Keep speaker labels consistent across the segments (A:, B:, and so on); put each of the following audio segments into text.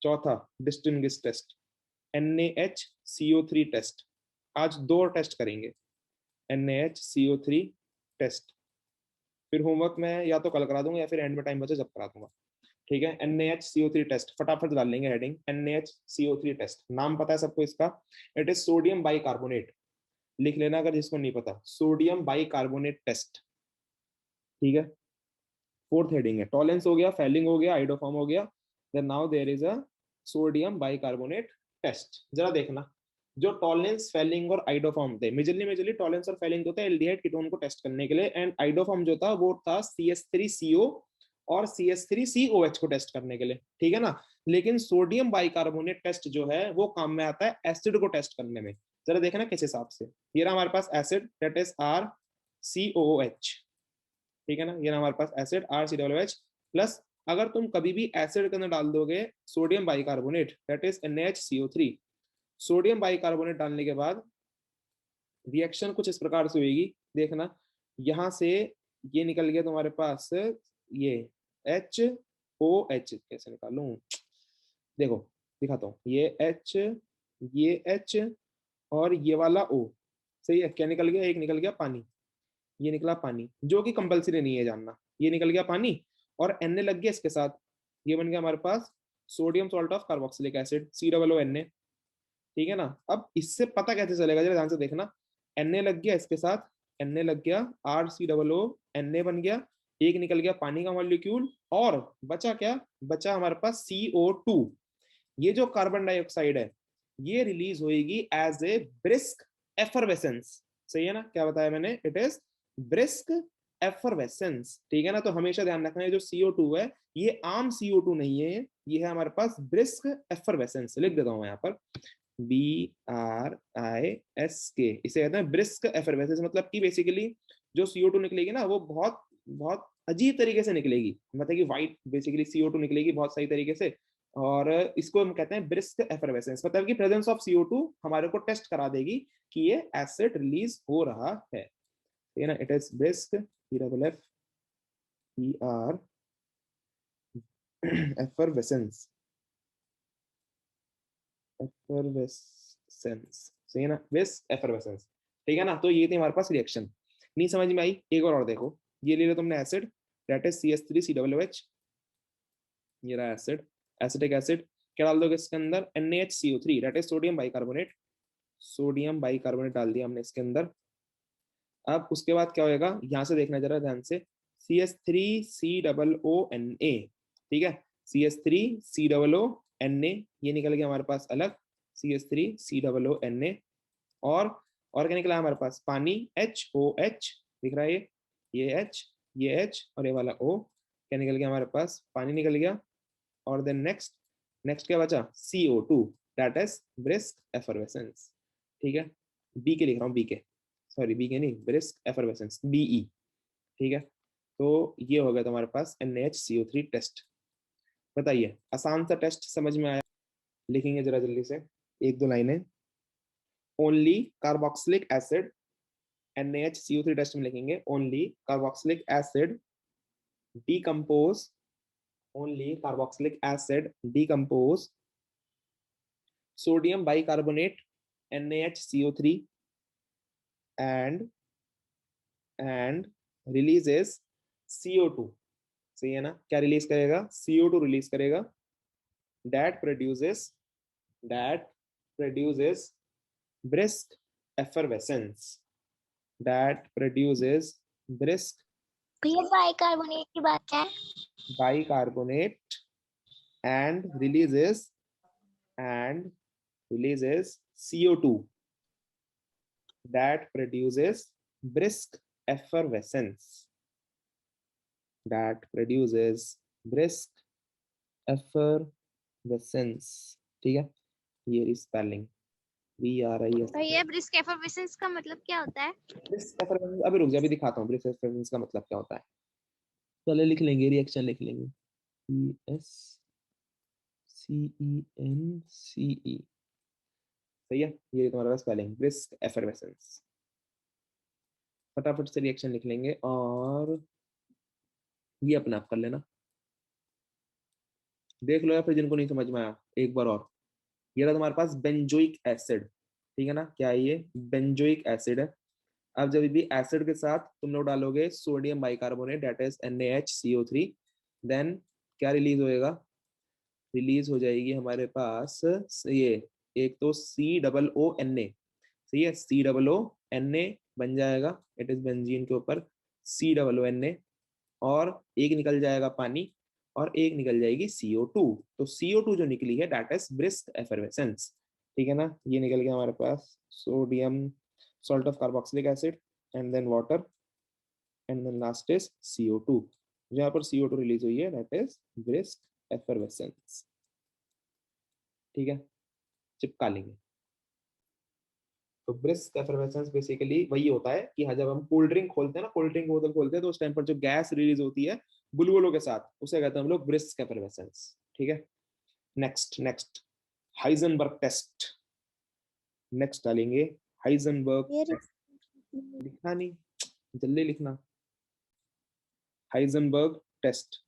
A: चौथा distinguish test, NaHCO3 test. आज 2 और टेस्ट करेंगे, NaHCO3 टेस्ट। फिर होमवर्क मैं या तो कल करा दूंगा या फिर एंड में टाइम बचे जब करा दूंगा। ठीक है, NaHCO3 टेस्ट फटाफट डाल लेंगे हेडिंग, NaHCO3 टेस्ट। नाम पता है सबको इसका, इट इज सोडियम बाइकार्बोनेट। लिख लेना अगर जिसको नहीं पता, सोडियम बाइकार्बोनेट टेस्ट। ठीक है, फोर्थ हेडिंग है, टॉलेंस हो गया, फैलिंग हो गया, आइडोफॉर्म हो गया, then now there is a sodium bicarbonate test. जरा देखना, जो टॉलेंस, फैलिंग और आइडोफॉर्म थे, मेजरली टॉलेंस और फैलिंग होता है एल्डिहाइड कीटोन को टेस्ट करने के लिए, एंड आइडोफॉर्म जो था वो था CH3CO और CH3COH को टेस्ट करने के लिए। ठीक है ना, लेकिन सोडियम बाइकार्बोनेट टेस्ट जो है वो काम में आता है एसिड को टेस्ट करने में। जरा देखना किस हिसाब से, ये रहा हमारे पास एसिड, दैट इज RCOOH। ठीक है ना, ये हमारे पास एसिड RCOOH प्लस, अगर तुम कभी भी एसिड के अंदर डाल दोगे sodium bicarbonate, that is NaHCO3, sodium bicarbonate डालने के बाद रिएक्शन कुछ इस प्रकार से होगी, देखना यहां से ये निकल गया तुम्हारे पास, ये HOH कैसे निकालूं, देखो दिखाता हूँ, ये H, ये H और ये वाला O। सही है, क्या निकल गया, एक निकल गया पानी, ये निकला पानी, जो कि कंपलसरी नहीं है जानना, ये निकल गया पानी और Na लग गया इसके साथ, ये बन गया हमारे पास sodium salt of carboxylic acid, COONA। ठीक है ना, अब इससे पता कैसे चलेगा, जरा ध्यान से देखना, Na लग गया इसके साथ, Na लग गया, RCOONA बन गया, एक निकल गया पानी का मॉलिक्यूल, और बचा क्या, बचा हमारे पास CO2। ये जो कार्बन डाइऑक्साइड है ये रिलीज होगी एज ए ब्रिस्क एफरवेसेंस। सही है ना, क्या बताया मैंने, इट इज ब्रिस्क एफरवेसेंस। ठीक है ना, तो हमेशा ध्यान रखना है जो CO2 है ये आम CO2 नहीं है, ये है हमारे पास ब्रिस्क एफरवेसेंस। लिख देता हूं यहाँ पर BRISK, इसे कहते हैं ब्रिस्क एफरवेसेंस। मतलब कि बेसिकली जो CO2 निकलेगी ना वो बहुत बहुत अजीब तरीके से निकलेगी, मतलब कि व्हाइट बेसिकली CO2 निकलेगी बहुत सही तरीके से, और इसको हम कहते हैं ब्रिस्क एफरवेसेंस। मतलब कि प्रेजेंस ऑफ CO2 हमारे को टेस्ट करा देगी कि ये एसिड रिलीज हो रहा है। ठीक है ना, it is brisk EFFER effervescence, effervescence. सही है ना, ब्रिस्क एफरवेसेंस। ठीक है ना, तो ये थी हमारे पास रिएक्शन। नहीं समझ में आई, एक और देखो, ये ले लो तुमने एसिड, दैट इज CH3COOH, ये रहा एसिड, एसिटिक एसिड। क्या डाल दोगे इसके अंदर, NaHCO3, that is sodium bicarbonate, sodium bicarbonate डाल दिया हमने इसके अंदर। अब उसके बाद क्या होएगा, यहां से देखना जरा ध्यान से, CH3COONA। ठीक है, CH3COONA, ये निकल गया हमारे पास अलग, CH3COONA, और क्या निकला हमारे पास, पानी HOH दिख रहा है, ये H, ये H और ये वाला O, क्या निकल गया हमारे पास, पानी निकल गया। और देन नेक्स्ट, नेक्स्ट क्या बचा, CO2, that is brisk effervescence. ठीक है, बी के लिख रहा हूँ, बी के, सॉरी बी के नहीं, ब्रिस्क एफरवेसेंस, BE। ठीक है, तो ये हो गया तुम्हारे पास NaHCO3 टेस्ट। बताइए, आसान सा टेस्ट समझ में आया, लिखेंगे जरा जल्दी से एक दो लाइनें। Only carboxylic acid, NaHCO3 test में लिखेंगे only carboxylic acid decompose, only carboxylic acid decompose sodium bicarbonate NaHCO3 and releases CO2। सही है ना, क्या रिलीज करेगा, CO2 रिलीज करेगा, that produces brisk effervescence, that produces brisk
B: भैया बाइकार्बोनेट की बात क्या है?
A: bicarbonate and releases CO2 that produces brisk effervescence, that produces brisk effervescence। ठीक है, ये स्पेलिंग BRISK।
B: भैया ब्रिस्क एफरवेसेंस का मतलब क्या होता है?
A: ब्रिस्क एफरवेसेंस, अभी रुक जा, अभी दिखाता हूँ ब्रिस्क एफरवेसेंस का मतलब क्या होता है। पहले लिख लेंगे, रिएक्शन लिख लेंगे, BSCENCE। सही है, ये तुम्हारा स्पेलिंग ब्रिस्क एफरवेसेंस। फटाफट से रिएक्शन लिख लेंगे और ये अपने आप कर लेना। देख लो या फिर जिनको नहीं समझ में आया एक बार और। ये रहा तुम्हारे पास बेंजोइक एसिड, ठीक है ना, क्या है ये, बेंजोइक एसिड है। अब जब भी एसिड के साथ तुम लोग डालोगे sodium bicarbonate that is NaHCO3, then क्या रिलीज होएगा, रिलीज हो जाएगी हमारे पास ये, एक तो COO Na, सही है, COO Na बन जाएगा, इट इज बेंजीन के ऊपर COO Na, और एक निकल जाएगा पानी और एक निकल जाएगी CO2। तो CO2 जो निकली है दैट इज ब्रिस्क एफरवेसेंस, ठीक है ना। ये निकल गया हमारे पास sodium salt of carboxylic acid and then water and then last is CO2। जहां पर CO2 रिलीज हुई है दैट इज ब्रिस्क एफरवेसेंस, ठीक है, चिपका लेंगे। तो ब्रिस्क एफरवेसेंस बेसिकली वही होता है कि हाँ, जब हम कोल्ड ड्रिंक खोलते हैं ना, कोल्ड ड्रिंक बोतल खोलते हैं तो उस टाइम पर जो गैस रिलीज होती है बुलबुलों के साथ, उसे कहते हैं हम लोग ब्रिस्क एफरवेसेंस, ठीक है। Next next Heisenberg test, next डालेंगे हाइजेनबर्ग
B: ये
A: टेस्ट। लिखना नहीं, जल्दी लिखना, Heisenberg test,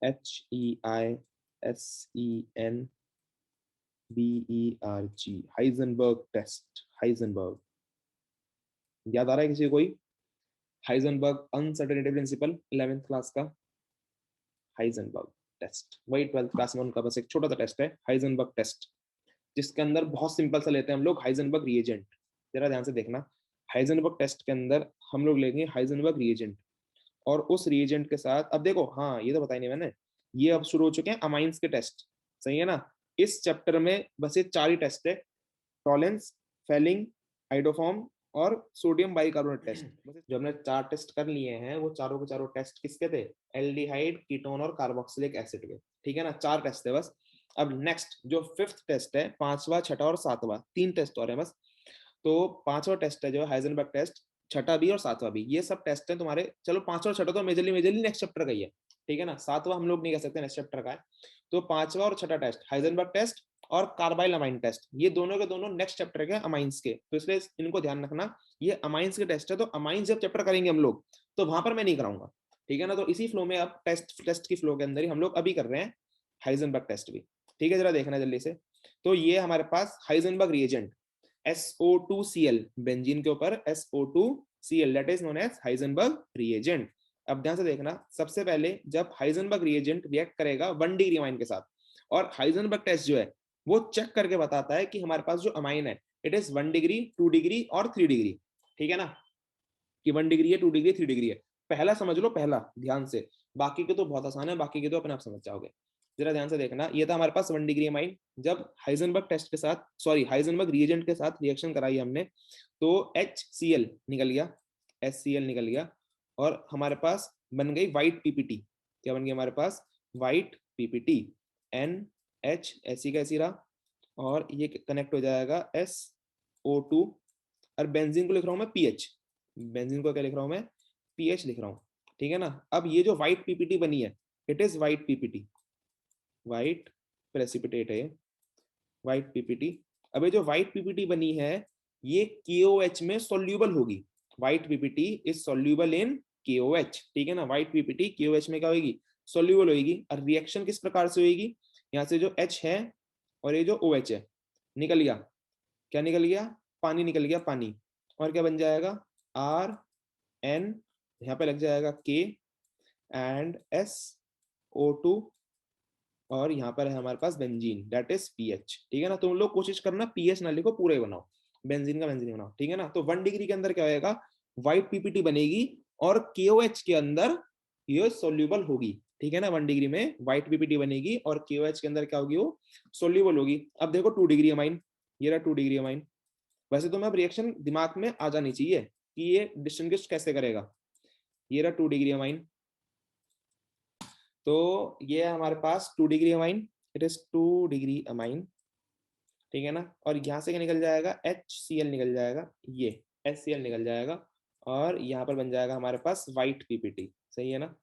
A: HEISENBERG, Heisenberg test, Heisenberg. याद आ रहा है किसी को कोई, Heisenberg uncertainty principle 11th class का, हाइजेनबर्ग टेस्ट, वही 12th क्लास में उनका बस एक छोटा सा टेस्ट है हाइजेनबर्ग टेस्ट, जिसके अंदर बहुत सिंपल सा लेते हैं हम लोग हाइजेनबर्ग रिएजेंट। जरा ध्यान से देखना, हाइजेनबर्ग टेस्ट के अंदर हम लोग लेंगे हाइजेनबर्ग रिएजेंट, और उस रिएजेंट के साथ अब देखो, हाँ ये तो बताया नहीं मैंने, ये अब शुरू हो चुके हैं अमाइंस के टेस्ट, सही है ना। इस चैप्टर में बस ये 4 ही टेस्ट है, टॉलेंस, फेलिंग, आइडोफॉर्म और सोडियम बाइकार्बोनेट टेस्ट। जो हमने 4 टेस्ट कर लिए हैं वो चारों के चारों टेस्ट किसके थे, एल्डिहाइड, कीटोन और कार्बोक्सिलिक एसिड के, ठीक है ना, 4 टेस्ट है बस। अब नेक्स्ट जो 5th टेस्ट है, 5वां, 6वां और 7वां, 3 टेस्ट और है बस। तो 5वां टेस्ट है जो हाइजेनबर्ग टेस्ट, 6वां भी और 7वां भी, ये सब टेस्ट है तुम्हारे। चलो 5वां और 6वां तो मेजरली मेजरली नेक्स्ट चैप्टर का ही है, ठीक है ना, 7वां हम लोग नहीं कह सकते नेक्स्ट चैप्टर का है। तो 5वां और 6वां टेस्ट हाइजेनबर्ग टेस्ट और कार्बाइल अमाइन टेस्ट, ये दोनों के दोनों नेक्स्ट चैप्टर के अमाइंस के, तो इसलिए इनको ध्यान रखना, ये अमाइंस के टेस्ट है। तो अमाइंस जब चैप्टर करेंगे हम लोग तो वहां पर मैं नहीं कराऊंगा, ठीक है ना। तो इसी फ्लो में अब टेस्ट की फ्लो के अंदर ही हम लोग अभी कर रहे हैं हाइजेनबर्ग टेस्ट भी, ठीक है, जरा देखना जल्दी से। तो ये हमारे पास हाइजेनबर्ग रिएजेंट SO2Cl, बेंजीन के ऊपर SO2Cl, that is known as Heisenberg reagent. अब ध्यान से देखना, सबसे पहले जब हाइजेनबर्ग रिएजेंट रिएक्ट करेगा 1 डिग्री अमाइन के साथ, और हाइजेनबर्ग टेस्ट जो है वो चेक करके बताता है कि हमारे पास जो अमाइन है इट इज 1 डिग्री, 2 डिग्री और 3 डिग्री, ठीक है ना, कि 1 डिग्री है, 2 डिग्री, 3 डिग्री है। पहला समझ लो, पहला ध्यान से, बाकी के तो बहुत आसान है, बाकी के तो अपने आप समझ जाओगे। जरा ध्यान से देखना, ये था हमारे पास 1 डिग्री अमाइन, जब हाइजेनबर्ग टेस्ट के साथ, सॉरी हाइजेनबर्ग रिएजेंट के साथ रिएक्शन कराई हमने, तो HCl निकल गया, HCl निकल गया, और हमारे पास बन गई व्हाइट पीपीटी। क्या बन गई हमारे पास, व्हाइट पीपीटी, NH ऐसी का ऐसी रहा, और ये कनेक्ट हो जाएगा SO2, और बेंजीन को लिख रहा हूं मैं PH, बेंजीन को क्या लिख रहा हूं मैं, PH लिख रहा हूं, ठीक है ना। अब ये जो व्हाइट पीपीटी बनी है it is white PPT, white precipitate है, व्हाइट पीपीटी। अब ये जो व्हाइट पीपीटी बनी है ये KOH में सोल्यूबल होगी, white PPT is soluble in KOH, ठीक है ना, व्हाइट पीपीटी KOH में क्या होगी, सोल्यूबल होगी। और रिएक्शन किस प्रकार से होगी, यहाँ से जो H है और ये जो OH है निकल गया, क्या निकल गया, पानी निकल गया, पानी, और क्या बन जाएगा, RN, यहाँ पे लग जाएगा K एंड SO2, और यहाँ पर है हमारे पास बेंजीन दैट इज PH, ठीक है ना। तुम लोग कोशिश करना PH ना लिखो, पूरा ही बनाओ, बेंजीन का बेंजीन बनाओ, ठीक है ना। तो 1 डिग्री के अंदर क्या होएगा, व्हाइट पीपीटी बनेगी और KOH के अंदर ये सोल्यूबल होगी, ठीक है ना। 1 डिग्री में व्हाइट पीपीटी बनेगी और KOH के अंदर क्या होगी, वो सोल्यूबल होगी। अब देखो 2 डिग्री अमाइन, ये रहा 2 डिग्री अमाइन। वैसे तो मैं अब रिएक्शन दिमाग में आ जानी चाहिए कि ये डिस्टिंग्विश कैसे करेगा, ये रहा 2 डिग्री अमाइन। तो ये है हमारे पास 2 degree amine, it is 2 degree amine, ठीक है ना। और यहाँ से क्या निकल जाएगा, HCl निकल जाएगा, ये HCl निकल जाएगा, और यहाँ पर बन जाएगा हमारे पास व्हाइट पीपीटी, सही है ना,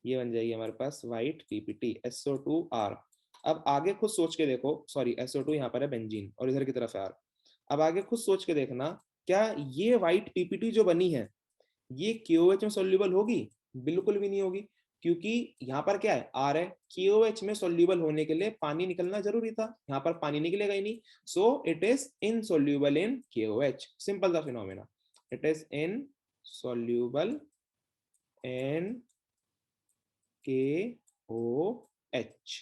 A: ये बन जाएगी हमारे पास व्हाइट पीपीटी SO2R। अब आगे खुद सोच के देखो, सॉरी SO2 यहाँ पर है बेंजीन और इधर की तरफ है R। अब आगे खुद सोच के देखना, क्या ये व्हाइट पीपीटी जो बनी है ये KOH में सोल्यूबल होगी, बिल्कुल भी नहीं होगी। क्योंकि यहाँ पर क्या है, R है, KOH में सोल्यूबल होने के लिए पानी निकलना जरूरी था, यहाँ पर पानी निकलेगा ही नहीं, so it is insoluble in KOH. Simple the phenomena, it is insoluble in KOH.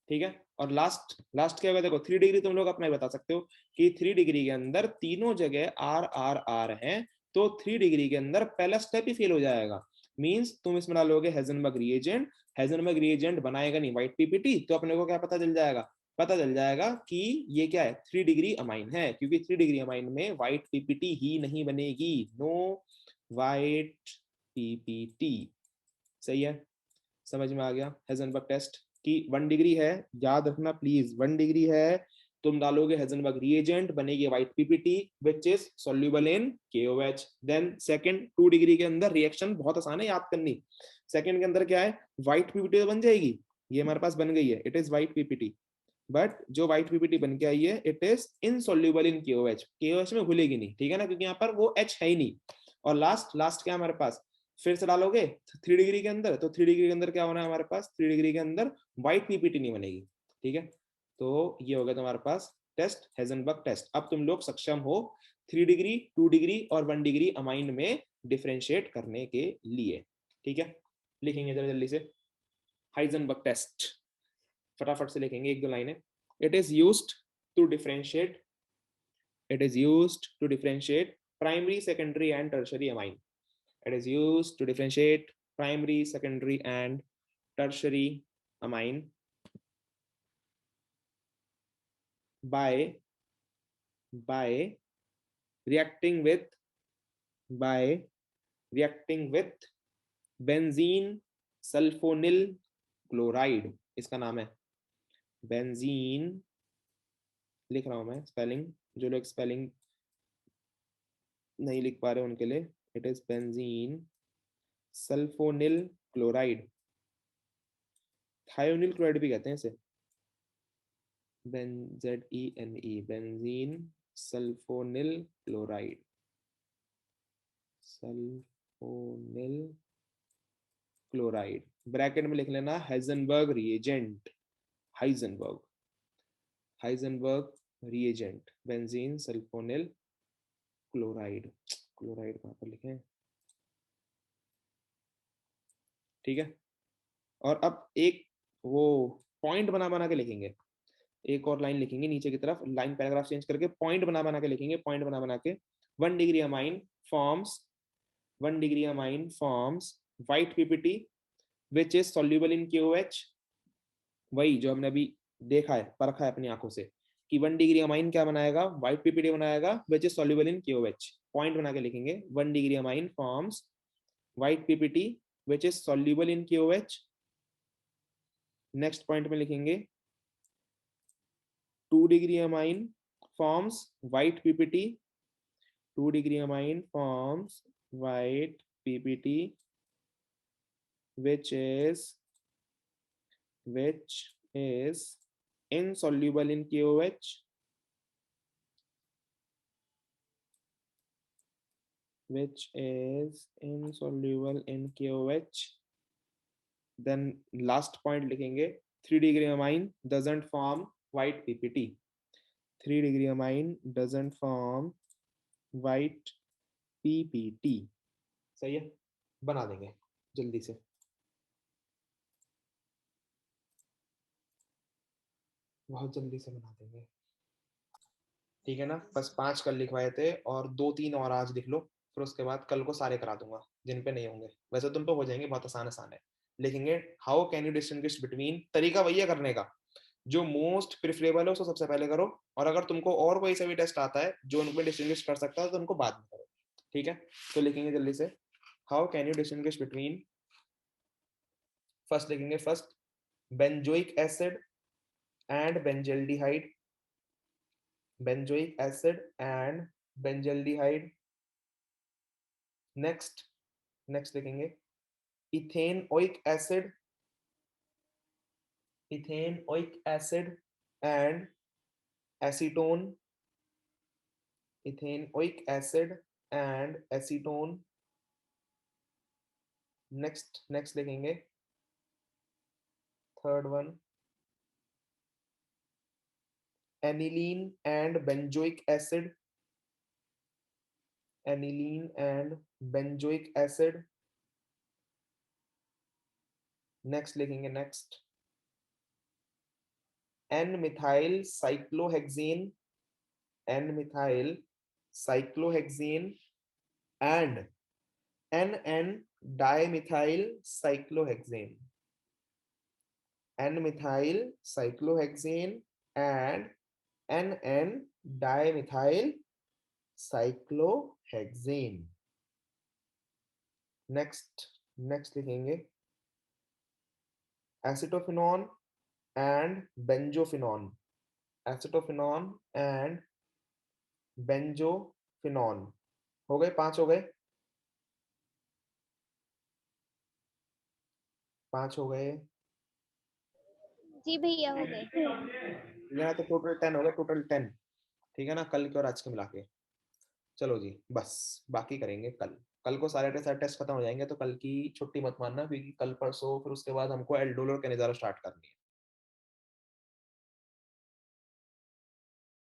A: ठीक है. और लास्ट क्या होगा, देखो 3 डिग्री तुम लोग अपना ही बता सकते हो कि 3 डिग्री के अंदर तीनों जगह R R R है, तो 3 डिग्री के अंदर पहला स्टेप ही फेल हो जाएगा. मींस तुम इसमें डालोगे हेजनबर्ग रिएजेंट, हेजनबर्ग रिएजेंट बनाएगा नहीं व्हाइट पीपीटी, तो अपने को क्या पता चल जाएगा, पता चल जाएगा कि ये क्या है, 3 डिग्री अमाइन है, क्योंकि 3 डिग्री अमाइन में व्हाइट पीपीटी ही नहीं बनेगी. No white PPT. सही है, समझ में आ गया. हेजनबर्ग टेस्ट की 1 डिग्री है, याद रखना प्लीज, 1 डिग्री है, तुम डालोगे हेजनबर्ग रिएजेंट, बनेगी white PPT which is soluble in KOH. Then second 2 degree के अंदर रिएक्शन बहुत आसान है याद करनी. सेकंड के अंदर क्या है, व्हाइट पीपीटी तो बन जाएगी, ये हमारे पास बन गई है, it is white PPT, but जो व्हाइट पीपीटी बन के आई है it is insoluble in KOH में घुलेगी नहीं, ठीक है ना, क्योंकि यहाँ पर वो H है ही नहीं. और लास्ट क्या हमारे पास, फिर से डालोगे 3 डिग्री के अंदर, तो 3 डिग्री के अंदर क्या होना है हमारे पास, 3 डिग्री के अंदर व्हाइट पीपीटी नहीं बनेगी. ठीक है, तो ये हो गया तुम्हारे पास टेस्ट, हेजनबर्ग टेस्ट. अब तुम लोग सक्षम हो 3 डिग्री, 2 डिग्री और 1 डिग्री अमाइन में डिफरेंशिएट करने के लिए. ठीक है, लिखेंगे जरा जल्दी से हाइजेनबर्ग टेस्ट, फटाफट से लिखेंगे, एक दो लाइनें. It is used to differentiate, it is used to differentiate primary, secondary and tertiary amine. It is used to differentiate primary, secondary and tertiary amine by reacting with benzene sulfonyl chloride. इसका नाम है benzene, लिख रहा हूं मैं spelling, जो लोग spelling नहीं लिख पा रहे उनके लिए, it is benzene sulphonyl chloride, thionyl chloride भी कहते हैं इसे, ZENE, benzene sulphonyl chloride, sulphonyl chloride. Bracket में लिख लेना Heisenberg reagent, Heisenberg reagent, benzene sulphonyl chloride. Chloride कहाँ पर लिखें, ठीक है. और अब एक वो पॉइंट बना के लिखेंगे, एक और लाइन लिखेंगे नीचे की तरफ, लाइन पैराग्राफ चेंज करके पॉइंट बना के लिखेंगे, पॉइंट बना के 1 degree amine forms, 1 degree amine forms white PPT which is soluble in KOH. वही जो हमने अभी देखा है, परखा है अपनी आंखों से कि 1 डिग्री अमाइन क्या बनाएगा, व्हाइट पीपीटी बनाएगा which is soluble in KOH. Point बना के लिखेंगे 1 degree amine forms white PPT which is soluble in KOH. Next point में लिखेंगे 2 degree amine forms white PPT, 2 degree amine forms white PPT which is insoluble in KOH, which is insoluble in KOH. Then last point लिखेंगे 3 degree amine doesn't form white PPT, 3 degree amine doesn't form white PPT. सही है, बना देंगे जल्दी से. बहुत जल्दी से बना देंगे, ठीक है ना. बस 5 कल लिखवाए थे और 2-3 और आज लिख लो, फिर उसके बाद कल को सारे करा दूंगा जिन पे नहीं होंगे. वैसे तुम पे हो जाएंगे, बहुत आसान है. लिखेंगे how can you distinguish between, तरीका वही है करने का, जो मोस्ट प्रिफरेबल है उसको सबसे पहले करो, और अगर तुमको और कोई सा भी टेस्ट आता है जो उनको डिस्टिंग्विश कर सकता है तो उनको बाद में करो. ठीक है, तो लिखेंगे जल्दी से how can you distinguish between, first लिखेंगे first benzoic acid and benzaldehyde, benzoic acid and benzaldehyde. next लिखेंगे ethanoic acid, and acetone, ethanoic acid and acetone. next लिखेंगे third one aniline and benzoic acid, aniline and benzoic acid. Next लिखेंगे next n methyl cyclohexane, n methyl cyclohexane and nn dimethyl cyclohexane, n methyl cyclohexane and nn dimethyl cyclohexane. Next लिखेंगे acetophenone and benzophenone, acetophenone and benzophenone. हो गए 5 हो गए 5 हो गए
B: जी भैया हो गए।
A: यहाँ तो टोटल 10 हो गए टोटल 10 ठीक है ना कल के और आज के मिला के। चलो जी बस बाकी करेंगे कल को सारे के सारे टेस्ट खत्म हो जाएंगे तो कल की छुट्टी मत मानना क्योंकि कल परसों फिर उसके बाद हमको एल्डोल और कैनिजारो स्टार्ट करनी है।